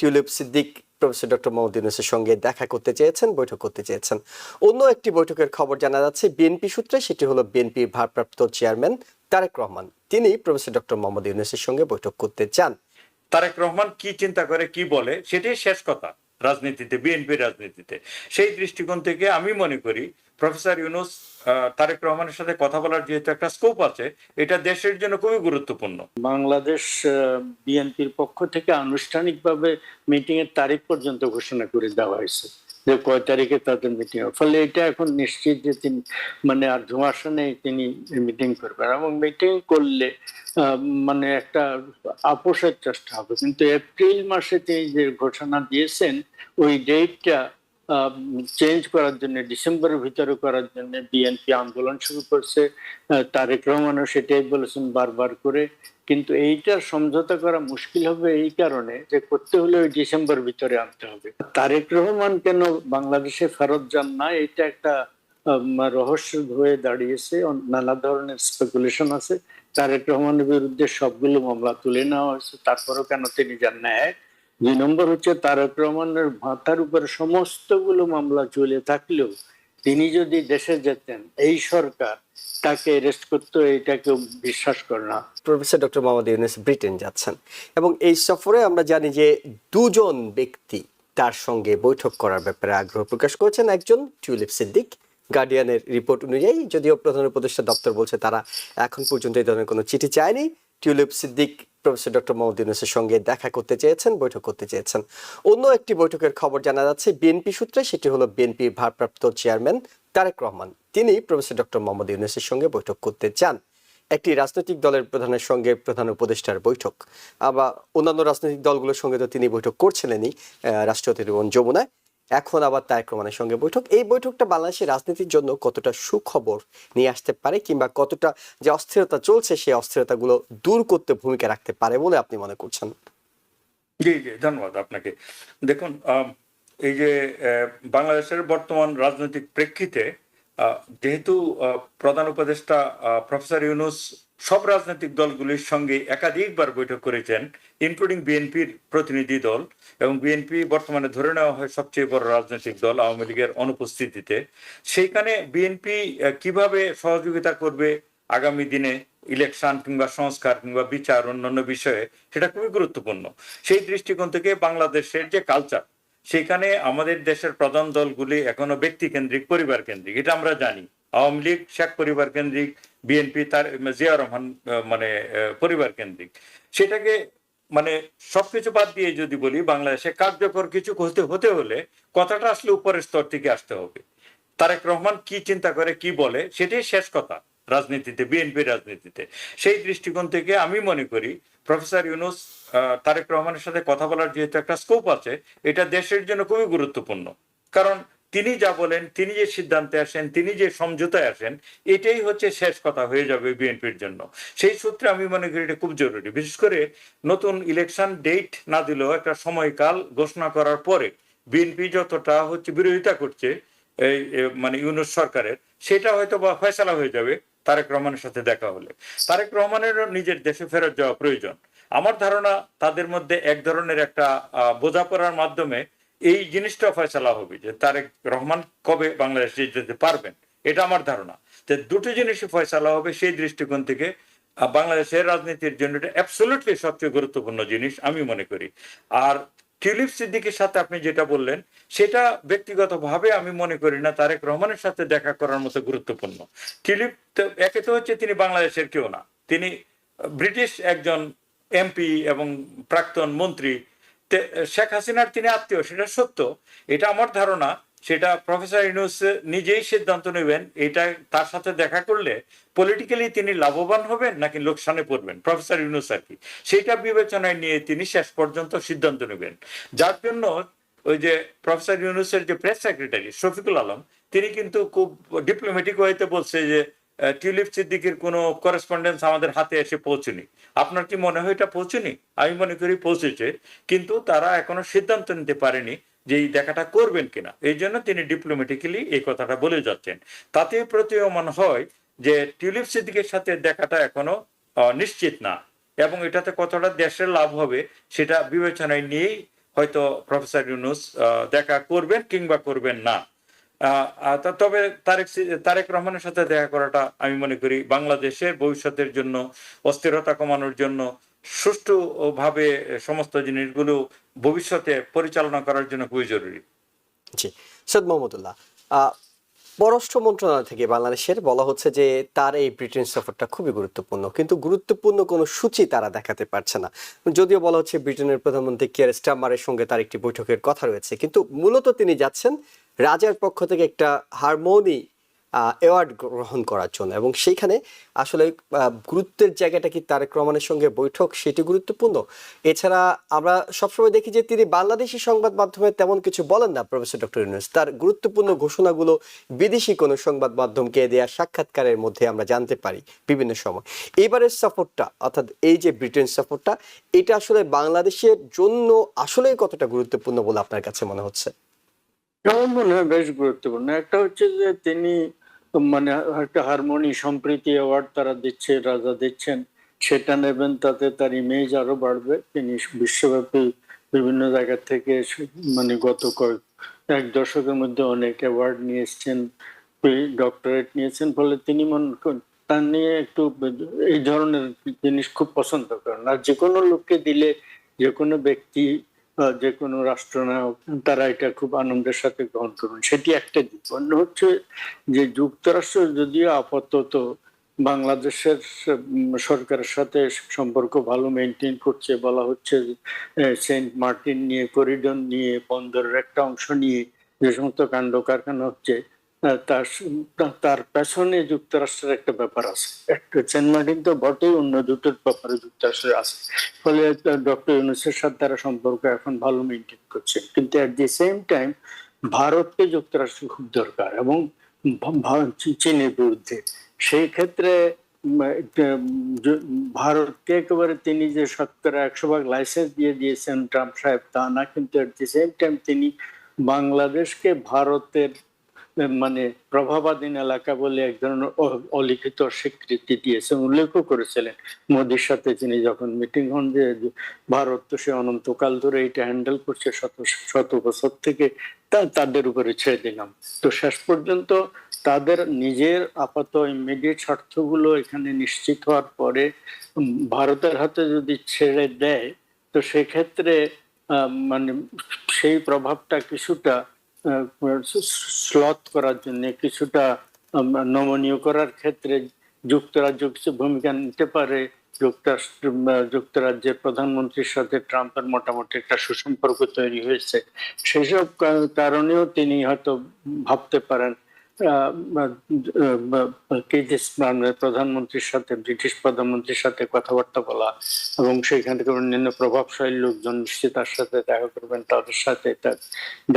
Tulip Siddiq professor doctor Mohammad ইউনূসের সঙ্গে দেখা করতে চেয়েছেন, বৈঠক করতে চেয়েছেন। অন্য একটি বৈঠকের খবর জানা যাচ্ছে বিএনপি সূত্রে, সেটি হলো বিএনপির ভারপ্রাপ্ত চেয়ারম্যান তারেক রহমান। তিনি প্রফেসর ডক্টর মোহাম্মদ ইউনূসের সঙ্গে বৈঠক করতে চান। তারেক রহমান কি চিন্তা করে কি বলে সেটাই শেষ কথা রাজনীতিতে, বিএনপির রাজনীতিতে। সেই দৃষ্টিকোণ থেকে আমি মনে করি প্রফেসর ইউনূস তারেক রহমানের সাথে কথা বলার যেহেতু একটা স্কোপ আছে, এটা দেশের জন্য খুবই গুরুত্বপূর্ণ। বাংলাদেশ বিএনপির পক্ষ থেকে আনুষ্ঠানিকভাবে মিটিং এর তারিখ পর্যন্ত ঘোষণা করে দেওয়া হয়েছে যে কয় তারিখে তাদের মিটিং হবে। ফলে এটা এখন নিশ্চিত যে তিনি মানে আর ধোঁয়াশা নেই, তিনি মিটিং করবেন এবং মিটিং করলে মানে একটা আপোষের চেষ্টা হবে। কিন্তু এপ্রিল মাসে তিনি যে ঘোষণা দিয়েছেন ওই ডেটটা চেঞ্জ করার জন্য, ডিসেম্বরের ভিতরে করার জন্য বিএনপি আন্দোলন শুরু করছে। তারেক রহমানও সেটাই বলেছেন বারবার করে। কিন্তু এইটার সমঝোতা করা মুশকিল হবে এই কারণে যে করতে হলে ওই ডিসেম্বর ভিতরে আনতে হবে। তারেক রহমান কেন বাংলাদেশে ফেরত যান না, এটা একটা রহস্য হয়ে দাঁড়িয়েছে। নানা ধরনের স্পেকুলেশন আছে। তারেক রহমানের বিরুদ্ধে সবগুলো মামলা তুলে নেওয়া হয়েছে, তারপরেও কেন তিনি যান না। এক, দুই নম্বর হচ্ছে তারেক রহমানের মাথার উপরে সমস্তগুলো মামলা চলে থাকলেও তিনি যদি দেশে যেতেন, এই সরকার তাকে অ্যারেস্ট করতো, এটা কেউ বিশ্বাস করে না। Professor doctor Mohammad Yunus Britain যাচ্ছেন এবং এই সফরে আমরা জানি যে দুজন ব্যক্তি তার সঙ্গে বৈঠক করার ব্যাপারে আগ্রহ প্রকাশ করেছেন। একজন টিউলিপ সিদ্দিক, গার্ডিয়ানের রিপোর্ট অনুযায়ী, যদিও প্রধান উপদেষ্টা দপ্তর বলছে তারা এখন পর্যন্ত এই ধরনের কোনো চিঠি চায়নি। টিউলিপ সিদ্দিক প্রফেসর ডক্টর মোহাম্মদ ইউনূসের সঙ্গে দেখা করতে চেয়েছেন, বৈঠক করতে চেয়েছেন। অন্য একটি বৈঠকের খবর জানা যাচ্ছে বিএনপি সূত্রে, সেটি হলো বিএনপির ভারপ্রাপ্ত চেয়ারম্যান তারেক রহমান। তিনি প্রফেসর ডক্টর মোহাম্মদ ইউনূসের সঙ্গে বৈঠক করতে চান। একটি রাজনৈতিক দলের প্রধানের সঙ্গে প্রধান উপদেষ্টার বৈঠক, আবার অন্যান্য রাজনৈতিক দলগুলোর সঙ্গে তো তিনি বৈঠক করছিলেনই রাষ্ট্রপতি এবং যমুনায়, এখন আবার তারেক রহমানের সঙ্গে বৈঠক। এই বৈঠকটা বাংলাদেশের রাজনীতির জন্য কতটা সুখবর নিয়ে আসতে পারে, কিংবা কতটা যে অস্থিরতা চলছে সেই অস্থিরতাগুলো দূর করতে ভূমিকা রাখতে পারে বলে আপনি মনে করছেন? জি জি, ধন্যবাদ আপনাকে। দেখুন, এই যে বাংলাদেশের বর্তমান রাজনৈতিক প্রেক্ষিতে যেহেতু প্রধান উপদেষ্টা প্রফেসর ইউনূস সব রাজনৈতিক দলগুলির সঙ্গে একাধিকবার বৈঠক করেছেন, ইনক্লুডিং বিএনপির প্রতিনিধি দল, এবং বিএনপি বর্তমানে ধরে নেওয়া হয় সবচেয়ে বড় রাজনৈতিক দল আওয়ামী লীগের অনুপস্থিতিতে। সেইখানে বিএনপি কিভাবে সহযোগিতা করবে আগামী দিনে ইলেকশন কিংবা সংস্কার কিংবা বিচার অন্যান্য বিষয়ে, সেটা খুবই গুরুত্বপূর্ণ। সেই দৃষ্টিকোণ থেকে বাংলাদেশের যে কালচার, সেখানে আমাদের দেশের প্রধান দলগুলি এখনো ব্যক্তি কেন্দ্রিক, পরিবার কেন্দ্রিক, এটা আমরা জানি। আওয়ামী লীগ শেখ পরিবার কেন্দ্রিক, বিএনপি তার জিয়া রহমান মানে পরিবার কেন্দ্রিক। সেটাকে মানে সবকিছু বাদ দিয়ে যদি বলি, বাংলাদেশে কার্যকর কিছু হতে হলে কথাটা আসলে উপরের স্তর থেকে আসতে হবে। তারেক রহমান কি চিন্তা করে কি বলে সেটাই শেষ কথা রাজনীতিতে, বিএনপির রাজনীতিতে। সেই দৃষ্টিকোণ থেকে আমি মনে করি প্রফেসর ইউনূস তারেক রহমানের সাথে কথা বলার যেহেতু একটা স্কোপ আছে, এটা দেশের জন্য খুবই গুরুত্বপূর্ণ। কারণ তিনি যা বলেন, তিনি যে সিদ্ধান্তে আসেন, তিনি যে সমঝোতায় আসেন, এটাই হচ্ছে শেষ কথা হয়ে যাবে বিএনপির জন্য। সেই সূত্রে আমি মনে করি এটা খুব জরুরি। বিশেষ করে নতুন ইলেকশন ডেট না দিলেও একটা সময়কাল ঘোষণা করার পরে বিএনপি যতটা হচ্ছে বিরোধিতা করছে এই মানে ইউনূস সরকারের, সেটা হয়তো বা ফয়সালা হয়ে যাবে তারেক রহমানের সাথে দেখা হলে। তারেক রহমানেরও নিজের দেশে ফেরত যাওয়া প্রয়োজন। আমার ধারণা তাদের মধ্যে এক ধরনের একটা বোঝাপড়ার মাধ্যমে এই জিনিসটা ফয়সালা হবে যে তারেক রহমান কবে বাংলাদেশে যেতে পারবেন, এটা আমার ধারণা। যে দুটো জিনিসই ফয়সালা হবে, সেই দৃষ্টিকোণ থেকে বাংলাদেশের রাজনীতির জন্য এটা অ্যাবসলিউটলি সবচেয়ে গুরুত্বপূর্ণ জিনিস আমি মনে করি। আর টিউলিপ সিদ্দিকের সাথে আপনি যেটা বললেন, সেটা ব্যক্তিগতভাবে আমি মনে করি না তারেক রহমানের সাথে দেখা করার মতো গুরুত্বপূর্ণ। টিউলিপ একে তো হচ্ছে তিনি বাংলাদেশের কেউ না, তিনি ব্রিটিশ একজন এমপি এবং প্রাক্তন মন্ত্রী। শেখ হাসিনার তিনি আত্মীয়, সেটা সত্য, এটা আমার ধারণা। সেটা প্রফেসর ইউনূস নিজেই সিদ্ধান্ত নেবেন এটা তার সাথে দেখা করলে পলিটিক্যালি তিনি লাভবান হবেন নাকি লোকসানে পড়বেন, প্রফেসর ইউনূস আর কি, সেটা বিবেচনায় নিয়ে তিনি শেষ পর্যন্ত সিদ্ধান্ত নেবেন। যার জন্য ওই যে প্রফেসর ইউনূসের যে প্রেস সেক্রেটারি শফিকুল আলম, তিনি কিন্তু খুব ডিপ্লোম্যাটিক ওয়েতে বলছে যে টিউলিপ সিদ্দিকের কোনো করেসপন্ডেন্স আমাদের হাতে এসে পৌঁছেনি। আপনার কি মনে হয় এটা পৌঁছেনি? আমি মনে করি পৌঁছেছে, কিন্তু তারা এখনো সিদ্ধান্ত নিতে পারেনি যে এই দেখাটা করবেন কিনা। এই জন্য তিনি ডিপ্লোম্যাটিক্যালি এই কথাটা বলে যাচ্ছেন। তাতে প্রতীয়মান হয় যে টিউলিপ সিদ্দিকের সাথে দেখাটা এখনো নিশ্চিত না, এবং এটাতে কতটা দেশের লাভ হবে সেটা বিবেচনায় নিয়েই হয়তো প্রফেসর ইউনূস দেখা করবেন কিংবা করবেন না। তবে তারেক রহমানের সাথে দেখা করাটা আমি মনে করি বাংলাদেশের ভবিষ্যতের জন্য, অস্থিরতা কমানোর জন্য, সুষ্ঠু ভাবে সমস্ত জিনিসগুলো ভবিষ্যতে পরিচালনা করার জন্য খুবই জরুরি। জি, সৈয়দ মোহাম্মদুল্লাহ, পররাষ্ট্র মন্ত্রণালয় থেকে বাংলাদেশের বলা হচ্ছে যে তার এই ব্রিটেন সফরটা খুবই গুরুত্বপূর্ণ, কিন্তু গুরুত্বপূর্ণ কোনো সূচি তারা দেখাতে পারছে না। যদিও বলা হচ্ছে ব্রিটেনের প্রধানমন্ত্রী কিয়ার স্টারমারের সঙ্গে তার একটি বৈঠকের কথা রয়েছে, কিন্তু মূলত তিনি যাচ্ছেন রাজার পক্ষ থেকে একটা হারমোনি অ্যাওয়ার্ড গ্রহণ করার জন্য, এবং সেইখানে আসলে গুরুত্বের জায়গাটা কি তারেক রহমানের সঙ্গে বৈঠক, সেটি গুরুত্বপূর্ণ। এছাড়া আমরা সবসময় দেখি যে তিনি বাংলাদেশি সংবাদ মাধ্যমে তেমন কিছু বলেন না প্রফেসর ডক্টর ইউনূস। তার গুরুত্বপূর্ণ ঘোষণাগুলো বিদেশি কোনো সংবাদ মাধ্যমকে দেওয়া সাক্ষাৎকারের মধ্যে আমরা জানতে পারি বিভিন্ন সময়। এবারের সফরটা, অর্থাৎ এই যে ব্রিটেন সফরটা, এটা আসলে বাংলাদেশের জন্য আসলে কতটা গুরুত্বপূর্ণ বলে আপনার কাছে মনে হচ্ছে? আমার মনে হয় বেশ গুরুত্বপূর্ণ। একটা হচ্ছে যে তিনি মানে একটা হারমোনি সম্প্রীতি অ্যাওয়ার্ড তারা দিচ্ছে, রাজা দিচ্ছেন, সেটা নেবেন, তাতে তার ইমেজ আরো বাড়বে। তিনি বিশ্বব্যাপী বিভিন্ন জায়গা থেকে মানে গত এক দশকের মধ্যে অনেক অ্যাওয়ার্ড নিয়ে এসছেন, ডক্টরেট নিয়েছেন, ফলে তিনি মনে করেন তার নিয়ে একটু এই ধরনের জিনিস খুব পছন্দ করেন। আর যে কোনো লোককে দিলে, যে কোনো ব্যক্তি, যে কোনো রাষ্ট্রনায়ক, তারা এটা খুব আনন্দের সাথে গ্রহণ করুন, সেটি একটা দিক। অন্য হচ্ছে যে যুক্তরাষ্ট্র যদিও আপাতত বাংলাদেশের সরকারের সাথে সম্পর্ক ভালো মেনটেন করছে, বলা হচ্ছে সেন্ট মার্টিন নিয়ে, করিডোর নিয়ে, বন্দরের একটা অংশ নিয়ে যে সমস্ত কাণ্ড কারখানা হচ্ছে, তার পেছনে যুক্তরাষ্ট্রের একটা ব্যাপার আছে। একটা সেন্ট মার্টিন তো বটেই, অন্য দুটোর ব্যাপারে যুক্তরাষ্ট্রের আছে। ফলে ডক্টর ইউনূসের সাথে তারা সম্পর্ক এখন ভালো মেনটেন করছে, কিন্তু এট দি সেম টাইম ভারতকে যুক্তরাষ্ট্র খুব দরকার, এবং চীনের বিরুদ্ধে। সেই ক্ষেত্রে ভারতকে একেবারে তিনি যে 70-100% লাইসেন্স দিয়ে দিয়েছেন ট্রাম্প সাহেব, তা না, কিন্তু এট দি সেম টাইম তিনি বাংলাদেশকে ভারতের মানে প্রভাবাধীন এলাকা বলে এক ধরনের অলিখিত স্বীকৃতি দিয়েছেন, উল্লেখও করেছিলেন মোদির সাথে তিনি যখন মিটিং হন, যে ভারত তো সে অনন্তকাল ধরে এটা হ্যান্ডেল করছে, শত বছর থেকে, তাদের উপরে ছেড়ে দিলাম। তো শেষ পর্যন্ত তাদের নিজের আপাত ইমিডিয়েট স্বার্থগুলো এখানে নিশ্চিত হওয়ার পরে ভারতের হাতে যদি ছেড়ে দেয়, তো সেক্ষেত্রে মানে সেই প্রভাবটা কিছুটা স্লথ করার জন্য, কিছুটা নমনীয় করার ক্ষেত্রে যুক্তরাজ্য কিছু ভূমিকা নিতে পারে। যুক্তরাজ্যের প্রধানমন্ত্রীর সাথে ট্রাম্পের মোটামুটি একটা সুসম্পর্ক তৈরি হয়েছে, সেসব কারণেও তিনি হয়তো ভাবতে পারেন প্রধানমন্ত্রীর সাথে, ব্রিটিশ প্রধানমন্ত্রীর সাথে কথাবার্তা বলা, এবং সেইখান থেকে অন্যান্য প্রভাবশালী লোকজন নিশ্চয়ই তার সাথে দেখা করবেন, তাদের সাথে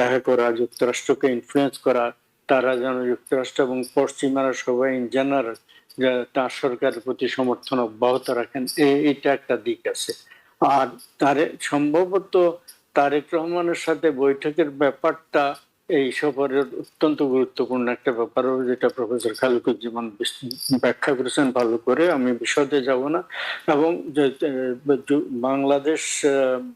দেখা করা, যুক্তরাষ্ট্রকে ইনফ্লুয়েন্স করা, তারা যেন যুক্তরাষ্ট্র এবং পশ্চিমারা সবাই ইন জেনারেল তার সরকারের প্রতি সমর্থন অব্যাহত রাখেন, এইটা একটা দিক আছে। আর সম্ভবত তারেক রহমানের সাথে বৈঠকের ব্যাপারটা এই সফরের অত্যন্ত গুরুত্বপূর্ণ একটা ব্যাপার, যেটা প্রফেসর খালিকুজ্জামান ব্যাখ্যা করেছেন ভালো করে, আমি বিশদে যাব না। এবং বাংলাদেশ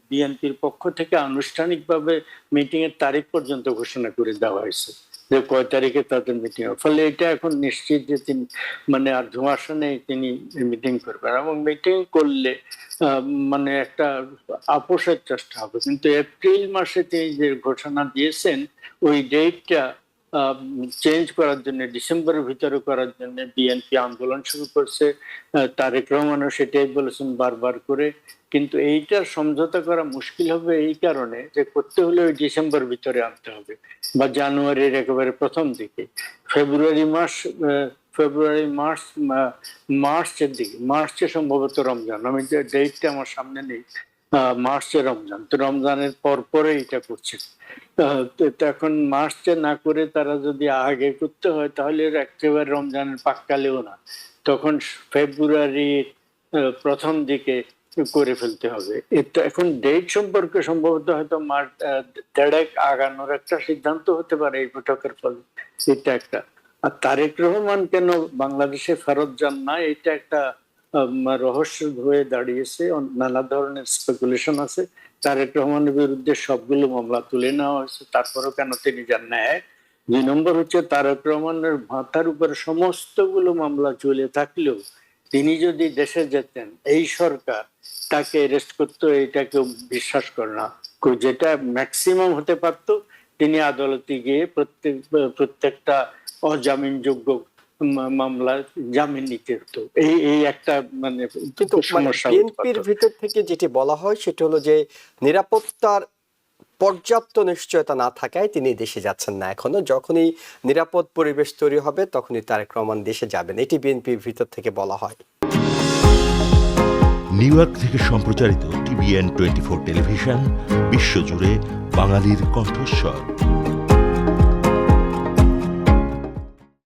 বিএনপির পক্ষ থেকে আনুষ্ঠানিকভাবে মিটিং এর তারিখ পর্যন্ত ঘোষণা করে দেওয়া হয়েছে, যে কয় তারিখে তাদের মিটিং হবে। ফলে এটা এখন নিশ্চিত যে তিনি মানে আর ধোঁয়াশা নেই, তিনি মিটিং করবেন, এবং মিটিং করলে মানে একটা আপোষের চেষ্টা হবে। কিন্তু এপ্রিল মাসে তিনি যে ঘোষণা দিয়েছেন, ওই ডেটটা চেঞ্জ করার জন্য, ডিসেম্বরের ভিতরে করার জন্য বিএনপি আন্দোলন শুরু করছে। তারেক রহমানও সেটাই বলেছেন বারবার করে, কিন্তু এইটার সমঝোতা করা মুশকিল হবে এই কারণে যে করতে হলে ওই ডিসেম্বর ভিতরে আনতে হবে, বা জানুয়ারির একেবারে প্রথম দিকে, মার্চের দিকে, মার্চে সম্ভবত রমজান, আমি ডেটটা আমার সামনে নেই, মার্চে রমজান, তো রমজানের পরে এটা করছে। এখন মার্চে না করে তারা যদি আগে করতে হয়, তাহলে একেবারে রমজানের পাককালেও না, তখন ফেব্রুয়ারির প্রথম দিকে করে ফেলতে হবে। এটা এখন ডেট সম্পর্কে সম্ভবত হয়তো দেড়েক আগানোর একটা সিদ্ধান্ত হতে পারে এই বৈঠকের ফলে, এটা একটা। আর তারেক রহমান কেন বাংলাদেশে ফেরত যান না, এটা একটা রহস্য হয়ে দাঁড়িয়েছে, নানা ধরনের স্পেকুলেশন আছে। তারেক রহমানের বিরুদ্ধে সবগুলো মামলা তুলে নেওয়া হয়েছে, তারপরেও কেন তিনি যান না? 2 নম্বর হচ্ছে তারেক রহমানের মাথার উপরে সমস্তগুলো মামলা চলে থাকলেও তিনি যদি দেশে যেতেন, এই সরকার তাকে অ্যারেস্ট করতো, এটা কেউ বিশ্বাস করে না। যেটা ম্যাক্সিমাম হতে পারত, তিনি আদালতে গিয়ে প্রত্যেকটা অজামিনযোগ্য মামলা জামিন নিতে হতো। এই একটা মানে কিন্তু সমস্যা হতে বিএনপির পারত। ভিতর থেকে যেটি বলা হয় সেটা হলো যে নিরাপত্তার পর্যাপ্ত নিশ্চয়তা না থাকায় তিনি দেশে যাচ্ছেন না এখনো। যখনই নিরাপদ পরিবেশ তৈরি হবে তখনই তারেক রহমান দেশে যাবেন, এটি বিএনপির ভিতর থেকে বলা হয়। নিউ ইয়র্ক থেকে সম্প্রচারিত TVN 24 টেলিভিশন বিশ্বজুড়ে বাঙালির কণ্ঠস্বর।